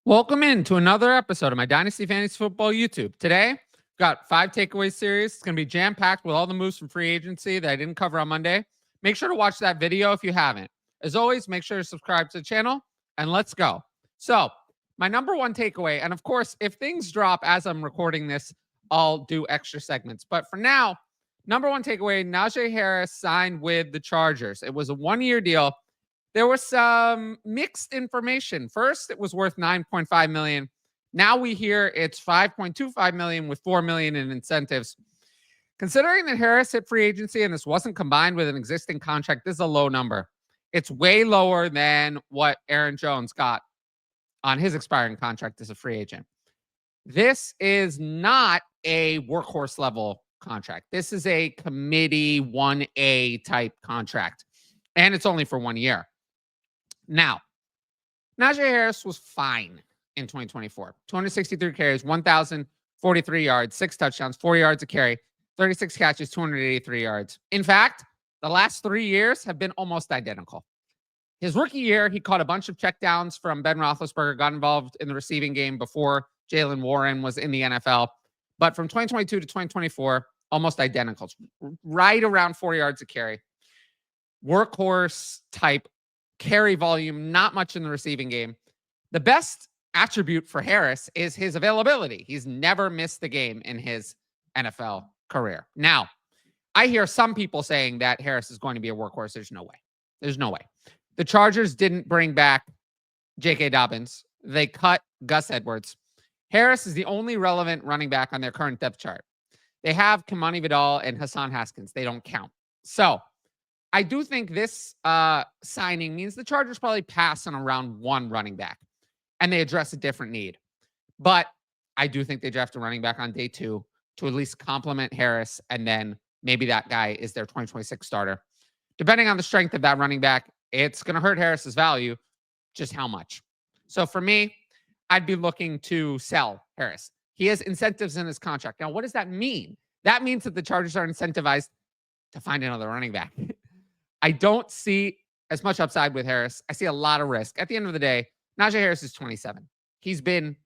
Welcome in to another episode of my Dynasty Fantasy Football YouTube. Today, I've got 5 takeaway series. It's going to be jam-packed with all the moves from free agency that I didn't cover on Monday. Make sure to watch that video if you haven't. As always, make sure to subscribe to the channel, and let's go. So, my number one takeaway, and of course, if things drop as I'm recording this, I'll do extra segments. But for now, number one takeaway, Najee Harris signed with the Chargers. It was a one-year deal. There was some mixed information. First, it was worth $9.5 million. Now we hear it's $5.25 million with $4 million in incentives. Considering that Harris hit free agency and this wasn't combined with an existing contract, this is a low number. It's way lower than what Aaron Jones got on his expiring contract as a free agent. This is not a workhorse level contract. This is a committee 1A type contract, and it's only for 1 year. Now, Najee Harris was fine in 2024. 263 carries, 1,043 yards, 6 touchdowns, 4 yards a carry, 36 catches, 283 yards. In fact, the last 3 years have been almost identical. His rookie year, he caught a bunch of checkdowns from Ben Roethlisberger, got involved in the receiving game before Jalen Warren was in the NFL. But from 2022 to 2024, almost identical. Right around 4 yards a carry. Workhorse type carry volume, not much in the receiving game. The best attribute for Harris is his availability. He's never missed the game in his NFL career. Now, I hear some people saying that Harris is going to be a workhorse. There's no way. There's no way. The Chargers didn't bring back J.K. Dobbins. They cut Gus Edwards. Harris is the only relevant running back on their current depth chart. They have Kimani Vidal and Hassan Haskins. They don't count. So, I do think this signing means the Chargers probably pass on a round 1 running back, and they address a different need. But I do think they draft a running back on day 2 to at least complement Harris, and then maybe that guy is their 2026 starter. Depending on the strength of that running back, it's going to hurt Harris's value. Just how much? So for me, I'd be looking to sell Harris. He has incentives in his contract. Now, what does that mean? That means that the Chargers are incentivized to find another running back. I don't see as much upside with Harris. I see a lot of risk. At the end of the day, Najee Harris is 27. He's been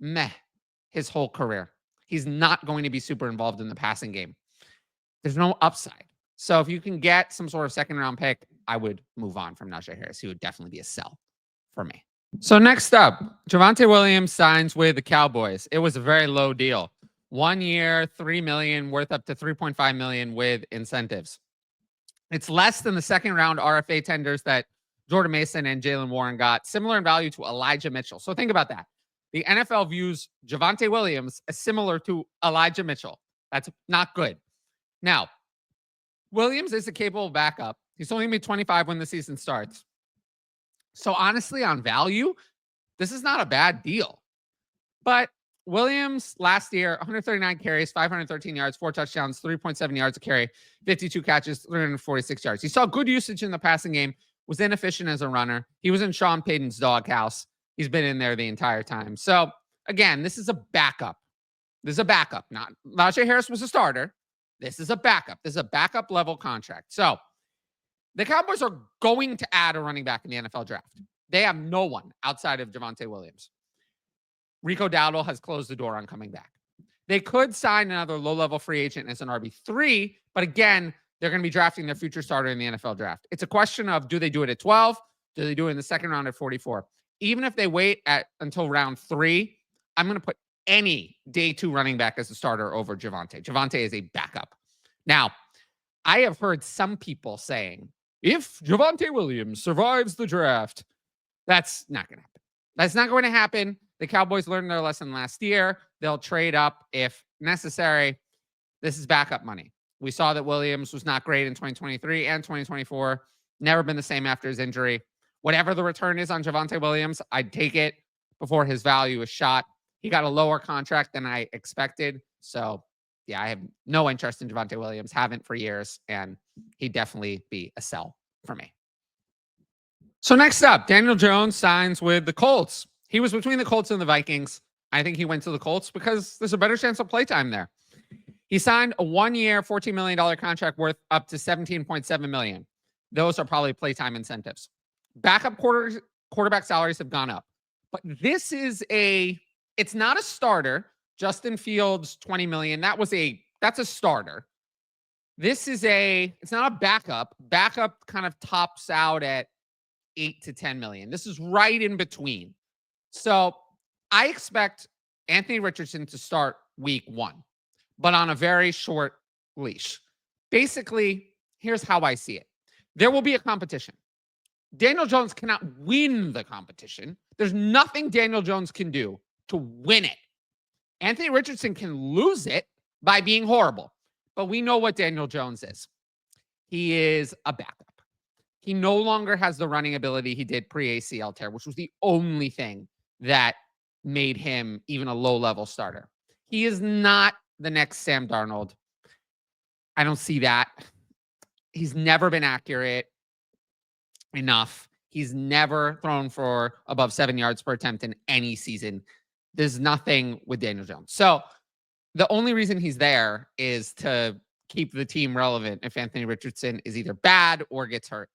meh his whole career. He's not going to be super involved in the passing game. There's no upside. So if you can get some sort of second-round pick, I would move on from Najee Harris. He would definitely be a sell for me. So next up, Javonte Williams signs with the Cowboys. It was a very low deal. 1 year, $3 million, worth up to $3.5 million with incentives. It's less than the second-round RFA tenders that Jordan Mason and Jalen Warren got, similar in value to Elijah Mitchell. So think about that. The NFL views Javonte Williams as similar to Elijah Mitchell. That's not good. Now, Williams is a capable backup. He's only going to be 25 when the season starts. So honestly, on value, this is not a bad deal. But Williams last year, 139 carries, 513 yards, 4 touchdowns, 3.7 yards a carry, 52 catches, 346 yards. He saw good usage in the passing game, was inefficient as a runner. He was in Sean Payton's doghouse. He's been in there the entire time. So, again, this is a backup. This is a backup. Not Najee Harris was a starter. This is a backup. This is a backup level contract. So, the Cowboys are going to add a running back in the NFL draft. They have no one outside of Javonte Williams. Rico Dowdle has closed the door on coming back. They could sign another low-level free agent as an RB3, but again, they're going to be drafting their future starter in the NFL draft. It's a question of, do they do it at 12? Do they do it in the second round at 44? Even if they wait until round 3, I'm going to put any day 2 running back as a starter over Javonte. Javonte is a backup. Now, I have heard some people saying, if Javonte Williams survives the draft, that's not going to happen. That's not going to happen. The Cowboys learned their lesson last year. They'll trade up if necessary. This is backup money. We saw that Williams was not great in 2023 and 2024. Never been the same after his injury. Whatever the return is on Javonte Williams, I'd take it before his value is shot. He got a lower contract than I expected. So, yeah, I have no interest in Javonte Williams. Haven't for years. And he'd definitely be a sell for me. So next up, Daniel Jones signs with the Colts. He was between the Colts and the Vikings. I think he went to the Colts because there's a better chance of playtime there. He signed a 1-year, $14 million contract worth up to $17.7 million. Those are probably playtime incentives. Backup quarterback salaries have gone up, But this is it's not a starter. Justin Fields, $20 million. That's a starter. This is it's not a backup. Backup kind of tops out at 8 to 10 million. This is right in between. So I expect Anthony Richardson to start week 1, but on a very short leash. Basically, here's how I see it. There will be a competition. Daniel Jones cannot win the competition. There's nothing Daniel Jones can do to win it. Anthony Richardson can lose it by being horrible. But we know what Daniel Jones is. He is a backup. He no longer has the running ability he did pre-ACL tear, which was the only thing that made him even a low-level starter. He is not the next Sam Darnold. I don't see that. He's never been accurate enough. He's never thrown for above 7 yards per attempt in any season. There's nothing with Daniel Jones. So the only reason he's there is to keep the team relevant if Anthony Richardson is either bad or gets hurt.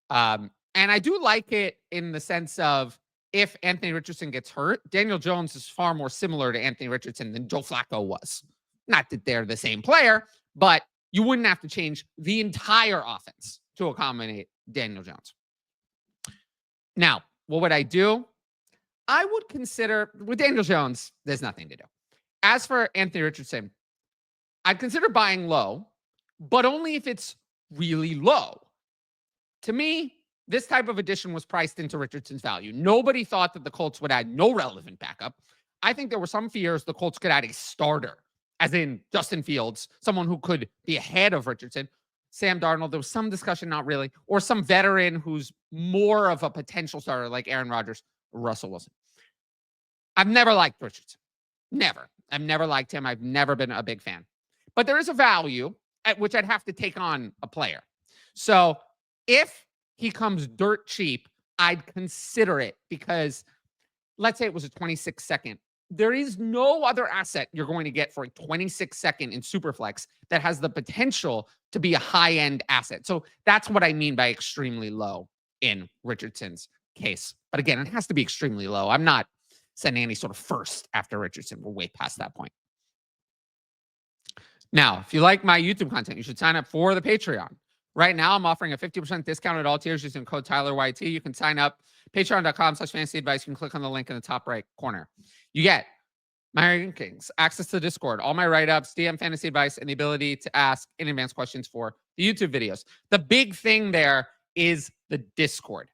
And I do like it in the sense of if Anthony Richardson gets hurt, Daniel Jones is far more similar to Anthony Richardson than Joe Flacco was. Not that they're the same player, but you wouldn't have to change the entire offense to accommodate Daniel Jones. Now, what would I do? I would consider, with Daniel Jones, there's nothing to do. As for Anthony Richardson, I'd consider buying low, but only if it's really low. To me, this type of addition was priced into Richardson's value. Nobody thought that the Colts would add no relevant backup. I think there were some fears the Colts could add a starter, as in Justin Fields, someone who could be ahead of Richardson. Sam Darnold, there was some discussion, not really, or some veteran who's more of a potential starter like Aaron Rodgers or Russell Wilson. I've never liked Richardson. Never. I've never liked him. I've never been a big fan. But there is a value at which I'd have to take on a player. So if he comes dirt cheap, I'd consider it because let's say it was a 26-second. There is no other asset you're going to get for a 26-second in Superflex that has the potential to be a high-end asset. So that's what I mean by extremely low in Richardson's case. But again, it has to be extremely low. I'm not sending any sort of first after Richardson. We're way past that point. Now, if you like my YouTube content, you should sign up for the Patreon. Right now, I'm offering a 50% discount at all tiers using code TylerYT. You can sign up, patreon.com/fantasy advice. You can click on the link in the top right corner. You get my rankings, access to Discord, all my write-ups, DM fantasy advice, and the ability to ask in advance questions for the YouTube videos. The big thing there is the Discord.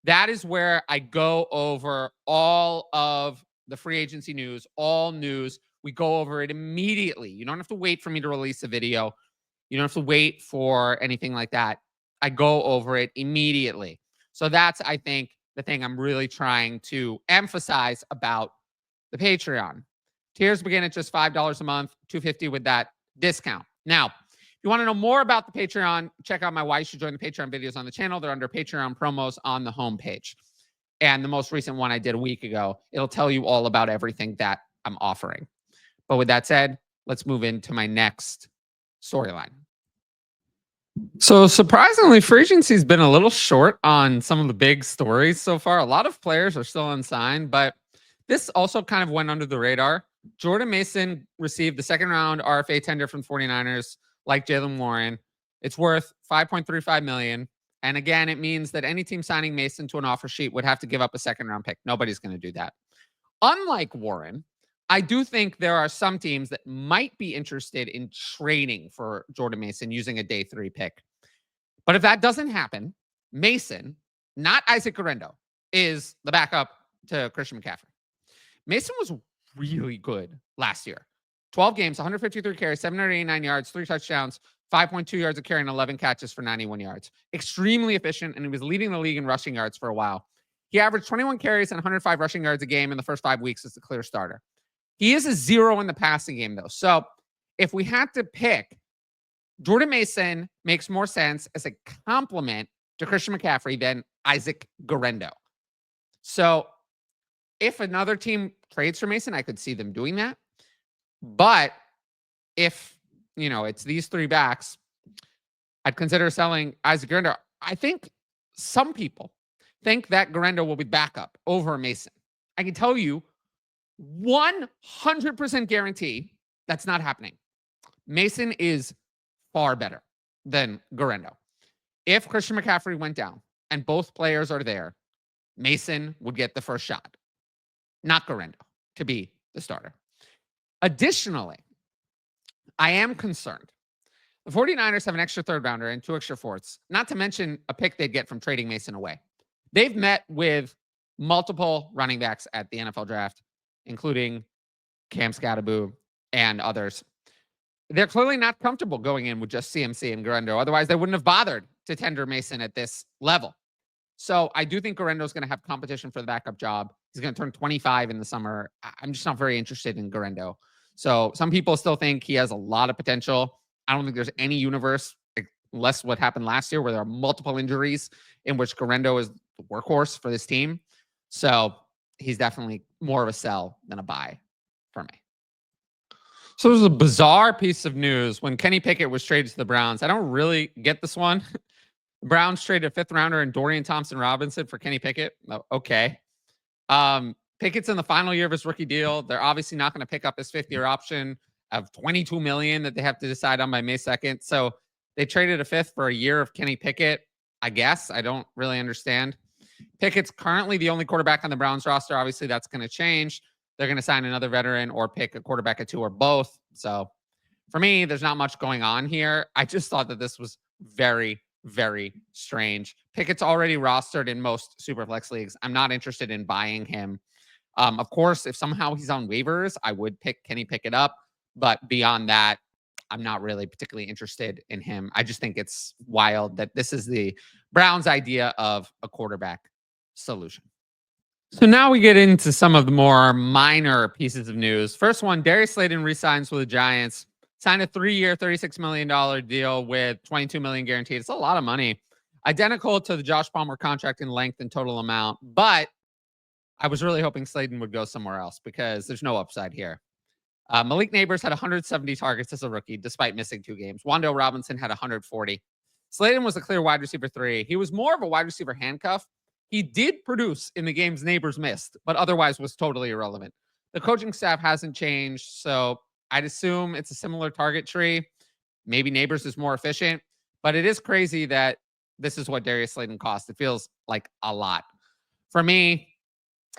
That is where I go over all of the free agency news, all news. We go over it immediately. You don't have to wait for me to release a video. You don't have to wait for anything like that. I go over it immediately. So that's, I think, the thing I'm really trying to emphasize about the Patreon. Tiers begin at just $5 a month, $250 with that discount. Now, if you want to know more about the Patreon, check out my Why You Should Join the Patreon videos on the channel. They're under Patreon promos on the homepage. And the most recent one I did a week ago, it'll tell you all about everything that I'm offering. But with that said, let's move into my next storyline. So surprisingly, free agency has been a little short on some of the big stories so far. A lot of players are still unsigned, but this also kind of went under the radar. Jordan Mason received the second round RFA tender from 49ers, like Jaylen Warren. It's worth $5.35 million. And again, it means that any team signing Mason to an offer sheet would have to give up a second round pick. Nobody's going to do that. Unlike Warren, I do think there are some teams that might be interested in trading for Jordan Mason using a day 3 pick. But if that doesn't happen, Mason, not Isaac Guerendo, is the backup to Christian McCaffrey. Mason was really good last year. 12 games, 153 carries, 789 yards, 3 touchdowns, 5.2 yards a carry, and 11 catches for 91 yards. Extremely efficient, and he was leading the league in rushing yards for a while. He averaged 21 carries and 105 rushing yards a game in the first 5 weeks as the clear starter. He is a 0 in the passing game, though. So if we had to pick, Jordan Mason makes more sense as a complement to Christian McCaffrey than Isaac Guerendo. So if another team trades for Mason, I could see them doing that. But if, it's these 3 backs, I'd consider selling Isaac Guerendo. I think some people think that Guerendo will be backup over Mason. I can tell you 100% guarantee that's not happening. Mason is far better than Guerrero. If Christian McCaffrey went down and both players are there, Mason would get the first shot, not Guerrero, to be the starter. Additionally, I am concerned. The 49ers have an extra third rounder and 2 extra fourths, not to mention a pick they'd get from trading Mason away. They've met with multiple running backs at the NFL draft, including Cam Scatterbo and others. They're clearly not comfortable going in with just CMC and Guerrero. Otherwise, they wouldn't have bothered to tender Mason at this level. So I do think Guerrero is going to have competition for the backup job. He's going to turn 25 in the summer. I'm just not very interested in Guerrero. So some people still think he has a lot of potential. I don't think there's any universe, unless what happened last year, where there are multiple injuries, in which Guerrero is the workhorse for this team. So he's definitely more of a sell than a buy for me. So there's a bizarre piece of news when Kenny Pickett was traded to the Browns. I don't really get this one. The Browns traded a 5th rounder and Dorian Thompson-Robinson for Kenny Pickett. Okay. Pickett's in the final year of his rookie deal. They're obviously not going to pick up his 5th-year option of $22 million that they have to decide on by May 2nd. So they traded a 5th for a year of Kenny Pickett, I guess. I don't really understand. Pickett's currently the only quarterback on the Browns roster. Obviously, that's going to change. They're going to sign another veteran or pick a quarterback at 2 or both. So for me, there's not much going on here. I just thought that this was very, very strange. Pickett's already rostered in most Superflex leagues. I'm not interested in buying him. Of course, if somehow he's on waivers, I would pick Kenny Pickett up. But beyond that, I'm not really particularly interested in him. I just think it's wild that this is the Browns' idea of a quarterback solution. So now we get into some of the more minor pieces of news. First one, Darius Slayton re-signs with the Giants. Signed a 3-year, $36 million deal with $22 million guaranteed. It's a lot of money. Identical to the Josh Palmer contract in length and total amount. But I was really hoping Slayton would go somewhere else because there's no upside here. Malik Neighbors had 170 targets as a rookie, despite missing 2 games. Wan'Dale Robinson had 140. Slayton was a clear wide receiver 3. He was more of a wide receiver handcuff. He did produce in the games Neighbors missed, but otherwise was totally irrelevant. The coaching staff hasn't changed, so I'd assume it's a similar target tree. Maybe Neighbors is more efficient, but it is crazy that this is what Darius Slayton cost. It feels like a lot. For me,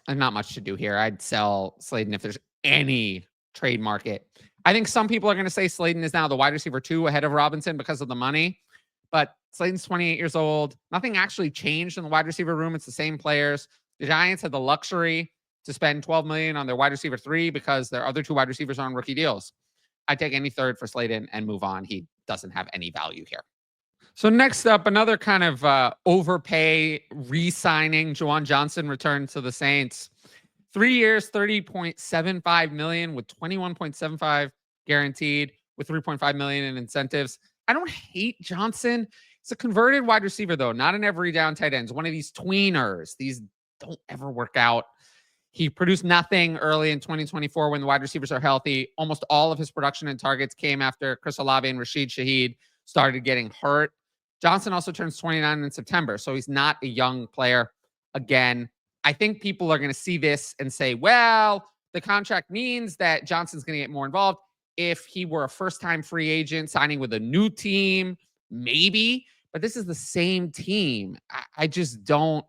there's not much to do here. I'd sell Slayton if there's any trade market. I think some people are going to say Slayton is now the wide receiver 2 ahead of Robinson because of the money. But Slayton's 28 years old. Nothing actually changed in the wide receiver room. It's the same players. The Giants had the luxury to spend $12 million on their wide receiver 3 because their other 2 wide receivers are on rookie deals. I'd take any third for Slayton and move on. He doesn't have any value here. So next up, another kind of overpay re-signing. Juwan Johnson returned to the Saints. 3 years, $30.75 million with $21.75 guaranteed with $3.5 million in incentives. I don't hate Johnson. It's a converted wide receiver, though, not an every down tight end. It's one of these tweeners. These don't ever work out. He produced nothing early in 2024 when the wide receivers are healthy. Almost all of his production and targets came after Chris Olave and Rashid Shaheed started getting hurt. Johnson also turns 29 in September, so he's not a young player. Again, I think people are going to see this and say, well, the contract means that Johnson's going to get more involved. If he were a first-time free agent signing with a new team, maybe. But this is the same team. I just don't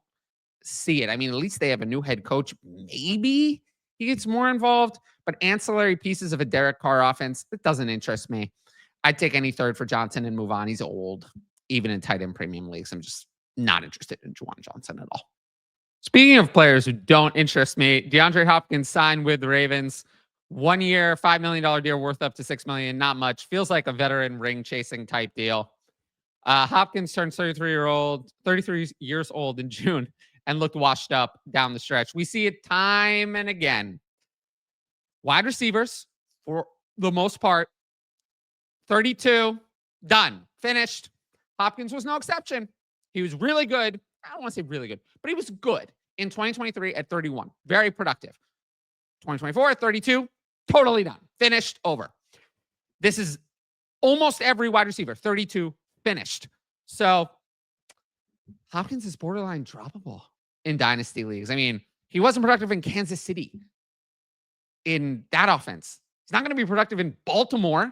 see it. I mean, at least they have a new head coach. Maybe he gets more involved. But ancillary pieces of a Derek Carr offense, it doesn't interest me. I'd take any third for Johnson and move on. He's old, even in tight end premium leagues. I'm just not interested in Juwan Johnson at all. Speaking of players who don't interest me, DeAndre Hopkins signed with the Ravens. 1 year, $5 million deal worth up to $6 million. Not much. Feels like a veteran ring chasing type deal. Hopkins turned 33 years old in June and looked washed up down the stretch. We see it time and again. Wide receivers, for the most part, 32, done, finished. Hopkins was no exception. He was really good. I don't want to say really good, but he was good in 2023 at 31. Very productive. 2024 at 32, totally done. Finished, over. This is almost every wide receiver, 32, finished. So Hopkins is borderline droppable in dynasty leagues. I mean, He wasn't productive in Kansas City in that offense. He's not going to be productive in Baltimore.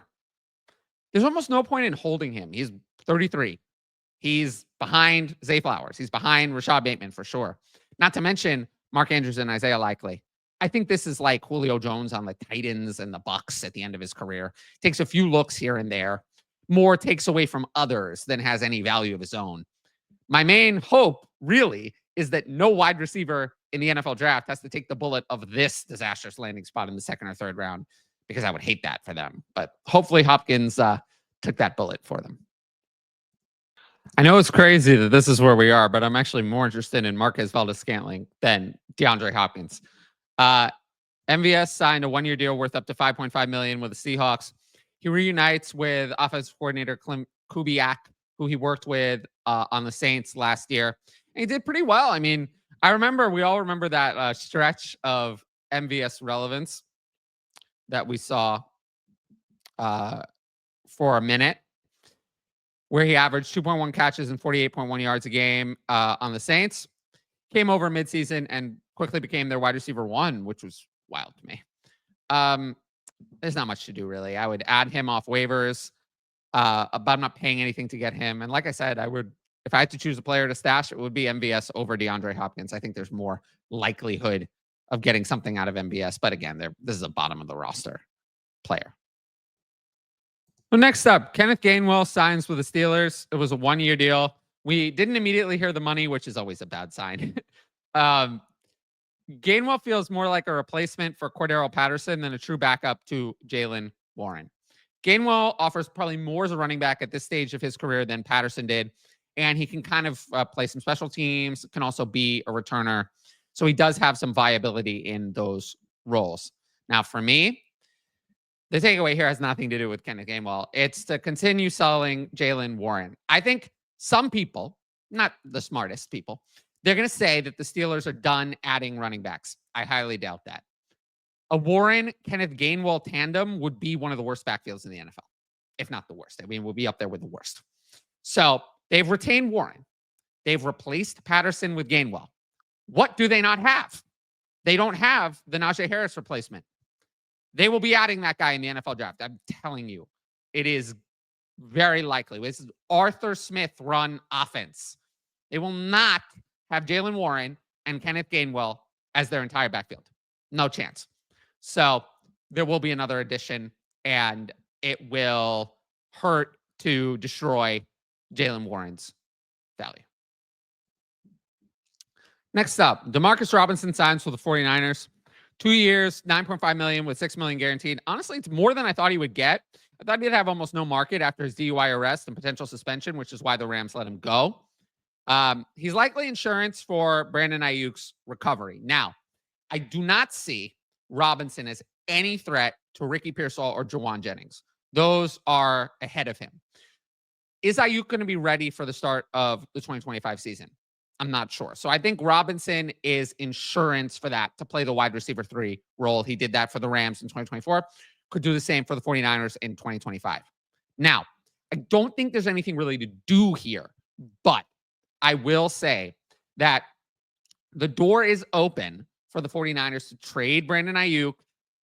There's almost no point in holding him. He's 33. He's behind Zay Flowers. He's behind Rashad Bateman for sure. Not to mention Mark Andrews and Isaiah Likely. I think this is like Julio Jones on the Titans and the Bucks at the end of his career. Takes a few looks here and there. More takes away from others than has any value of his own. My main hope, really, is that no wide receiver in the NFL draft has to take the bullet of this disastrous landing spot in the second or third round, because I would hate that for them. But hopefully Hopkins took that bullet for them. I know it's crazy that this is where we are, but I'm actually more interested in Marquez Valdes-Scantling than DeAndre Hopkins. MVS signed a one-year deal worth up to $5.5 million with the Seahawks. He reunites with offensive coordinator Klim Kubiak, who he worked with on the Saints last year. And he did pretty well. I mean, we all remember that stretch of MVS relevance that we saw for a minute, where he averaged 2.1 catches and 48.1 yards a game on the Saints. Came over midseason and quickly became their wide receiver one, which was wild to me. There's not much to do, really. I would add him off waivers, but I'm not paying anything to get him. And like I said, if I had to choose a player to stash, it would be MVS over DeAndre Hopkins. I think there's more likelihood of getting something out of MVS. But again, this is a bottom of the roster player. So next up, Kenneth Gainwell signs with the Steelers. It was a one-year deal. We didn't immediately hear the money, which is always a bad sign. Gainwell feels more like a replacement for Cordero Patterson than a true backup to Jaylen Warren. Gainwell offers probably more as a running back at this stage of his career than Patterson did, and he can kind of play some special teams, can also be a returner. So he does have some viability in those roles. Now, for me, the takeaway here has nothing to do with Kenneth Gainwell. It's to continue selling Jaylen Warren. I think some people, not the smartest people, they're going to say that the Steelers are done adding running backs. I highly doubt that. A Warren-Kenneth Gainwell tandem would be one of the worst backfields in the NFL, if not the worst. I mean, we'll be up there with the worst. So they've retained Warren. They've replaced Patterson with Gainwell. What do they not have? They don't have the Najee Harris replacement. They will be adding that guy in the NFL draft. I'm telling you, it is very likely. This is Arthur Smith run offense. They will not have Jaylen Warren and Kenneth Gainwell as their entire backfield. No chance. So there will be another addition, and it will hurt to destroy Jaylen Warren's value. Next up, Demarcus Robinson signs for the 49ers. 2 years, $9.5 million with $6 million guaranteed. Honestly, it's more than I thought he would get. I thought he'd have almost no market after his DUI arrest and potential suspension, which is why the Rams let him go. He's likely insurance for Brandon Ayuk's recovery. Now, I do not see Robinson as any threat to Ricky Pearsall or Juwan Jennings. Those are ahead of him. Is Ayuk going to be ready for the start of the 2025 season? I'm not sure. So I think Robinson is insurance for that, to play the wide receiver 3 role. He did that for the Rams in 2024. Could do the same for the 49ers in 2025. Now, I don't think there's anything really to do here, but I will say that the door is open for the 49ers to trade Brandon Ayuk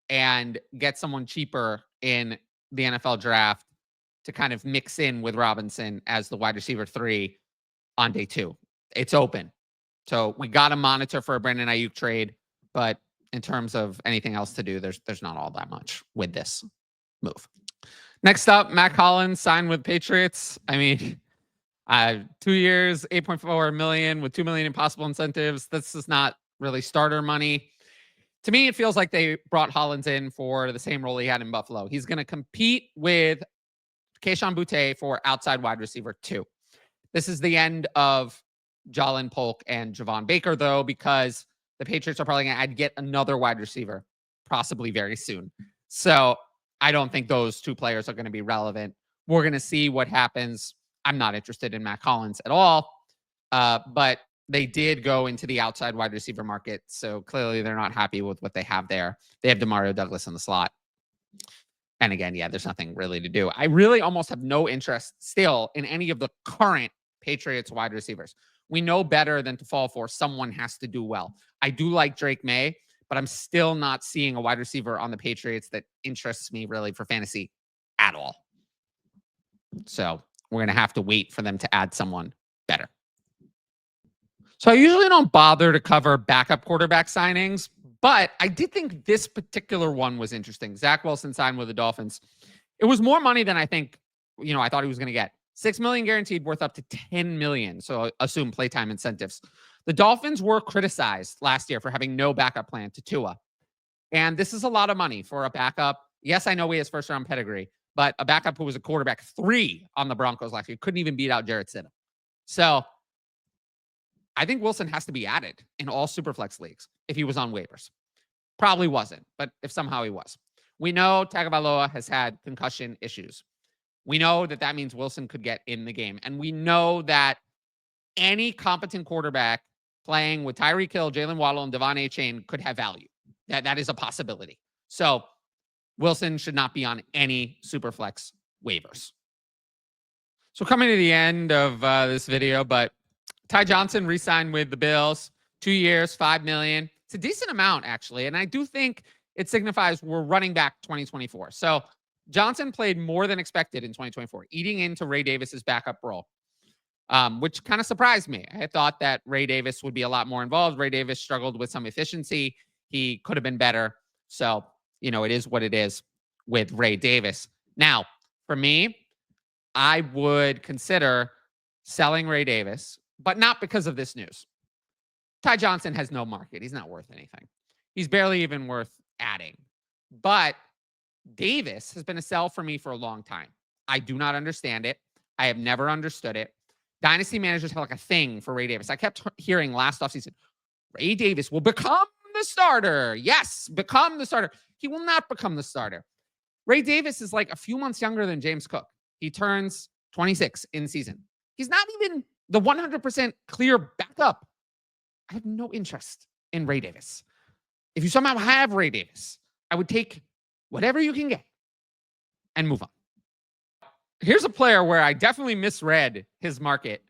and get someone cheaper in the NFL draft to kind of mix in with Robinson as the wide receiver 3 on day 2. It's open. So we got to monitor for a Brandon Ayuk trade, but in terms of anything else to do, there's not all that much with this move. Next up, Mack Hollins signed with Patriots. I mean, 2 years, $8.4 million with $2 million in possible incentives. This is not really starter money. To me, it feels like they brought Hollins in for the same role he had in Buffalo. He's going to compete with Kayshon Boutte for outside wide receiver 2. This is the end of Jalen Polk and Javon Baker, though, because the Patriots are probably going to add yet another wide receiver, possibly very soon. So I don't think those 2 players are going to be relevant. We're going to see what happens. I'm not interested in Mack Hollins at all, but they did go into the outside wide receiver market, so clearly they're not happy with what they have there. They have Demario Douglas in the slot. And again, yeah, there's nothing really to do. I really almost have no interest still in any of the current Patriots wide receivers. We know better than to fall for someone has to do well. I do like Drake May, but I'm still not seeing a wide receiver on the Patriots that interests me really for fantasy at all. So we're going to have to wait for them to add someone better. So I usually don't bother to cover backup quarterback signings, but I did think this particular one was interesting. Zach Wilson signed with the Dolphins. It was more money than I think, I thought he was going to get. $6 million guaranteed, worth up to $10 million. So assume playtime incentives. The Dolphins were criticized last year for having no backup plan to Tua. And this is a lot of money for a backup. Yes, I know he has first-round pedigree, but a backup who was a quarterback 3 on the Broncos last year couldn't even beat out Jarrett Stidham. So I think Wilson has to be added in all Superflex leagues if he was on waivers. Probably wasn't, but if somehow he was. We know Tagovailoa has had concussion issues. We know that means Wilson could get in the game. And we know that any competent quarterback playing with Tyreek Hill, Jalen Waddle, and Devon Achane could have value. That is a possibility. So Wilson should not be on any Superflex waivers. So coming to the end of this video, but Ty Johnson re-signed with the Bills, 2 years, $5 million. It's a decent amount, actually. And I do think it signifies we're running back 2024. So Johnson played more than expected in 2024, eating into Ray Davis's backup role, which kind of surprised me. I thought that Ray Davis would be a lot more involved. Ray Davis struggled with some efficiency. He could have been better. So, it is what it is with Ray Davis. Now, for me, I would consider selling Ray Davis, but not because of this news. Ty Johnson has no market. He's not worth anything. He's barely even worth adding. But Davis has been a sell for me for a long time. I do not understand it. I have never understood it. Dynasty managers have like a thing for Ray Davis. I kept hearing last offseason, Ray Davis will become the starter. Yes, become the starter. He will not become the starter. Ray Davis is like a few months younger than James Cook. He turns 26 in season. He's not even the 100% clear backup. I have no interest in Ray Davis. If you somehow have Ray Davis, I would take whatever you can get and move on. Here's a player where I definitely misread his market.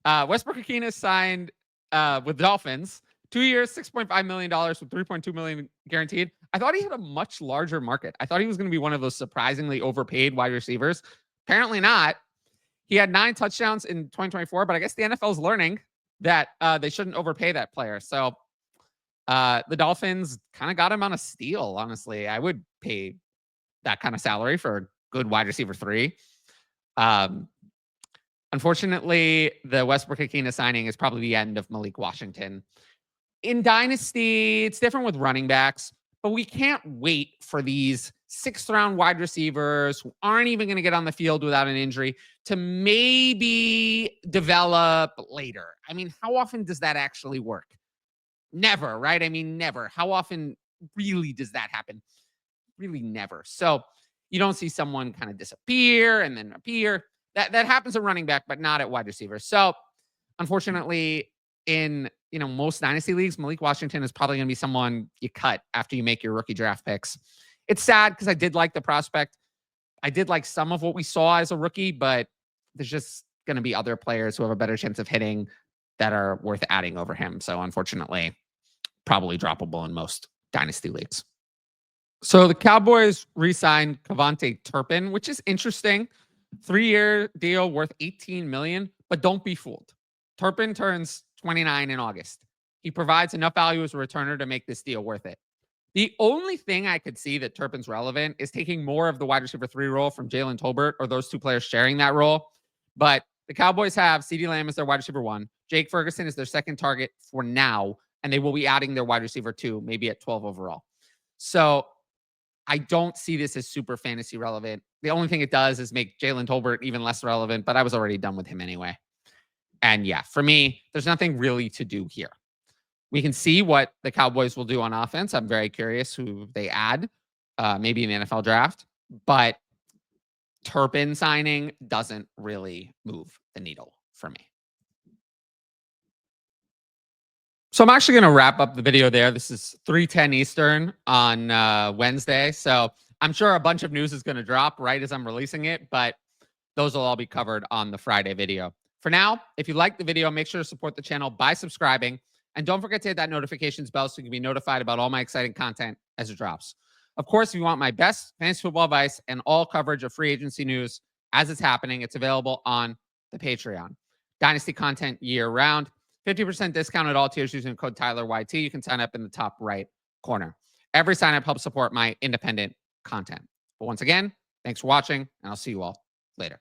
Westbrook-Ikhine signed with Dolphins, 2 years, $6.5 million with $3.2 million guaranteed. I thought he had a much larger market. I thought he was going to be one of those surprisingly overpaid wide receivers. Apparently not. He had 9 touchdowns in 2024, but I guess the NFL is learning that they shouldn't overpay that player. So the Dolphins kind of got him on a steal, honestly. I would pay that kind of salary for a good wide receiver 3. Unfortunately, the Westbrook-Ikhine signing is probably the end of Malik Washington. In Dynasty, it's different with running backs, but we can't wait for these 6th-round wide receivers who aren't even going to get on the field without an injury to maybe develop later. I mean, how often does that actually work? Never, right? I mean, never. How often really does that happen? Really never. So you don't see someone kind of disappear and then appear. That happens at running back, but not at wide receiver. So unfortunately, in most Dynasty leagues, Malik Washington is probably going to be someone you cut after you make your rookie draft picks. It's sad because I did like the prospect. I did like some of what we saw as a rookie, but there's just going to be other players who have a better chance of hitting that are worth adding over him. So unfortunately, probably droppable in most Dynasty leagues. So the Cowboys re-signed KaVontae Turpin, which is interesting. 3-year deal worth $18 million, but don't be fooled. Turpin turns 29 in August. He provides enough value as a returner to make this deal worth it. The only thing I could see that Turpin's relevant is taking more of the wide receiver 3 role from Jalen Tolbert, or those 2 players sharing that role. But the Cowboys have CeeDee Lamb as their wide receiver 1. Jake Ferguson is their second target for now, and they will be adding their wide receiver 2, maybe at 12 overall. So I don't see this as super fantasy relevant. The only thing it does is make Jalen Tolbert even less relevant, but I was already done with him anyway. And yeah, for me, there's nothing really to do here. We can see what the Cowboys will do on offense. I'm very curious who they add, maybe in the NFL draft. But Turpin signing doesn't really move the needle for me. So I'm actually going to wrap up the video there. This is 3:10 Eastern on Wednesday. So I'm sure a bunch of news is going to drop right as I'm releasing it, but those will all be covered on the Friday video. For now, if you like the video, make sure to support the channel by subscribing. And don't forget to hit that notifications bell so you can be notified about all my exciting content as it drops. Of course, if you want my best fantasy football advice and all coverage of free agency news as it's happening, it's available on the Patreon. Dynasty content year-round. 50% discount at all tiers using code TylerYT. You can sign up in the top right corner. Every sign-up helps support my independent content. But once again, thanks for watching, and I'll see you all later.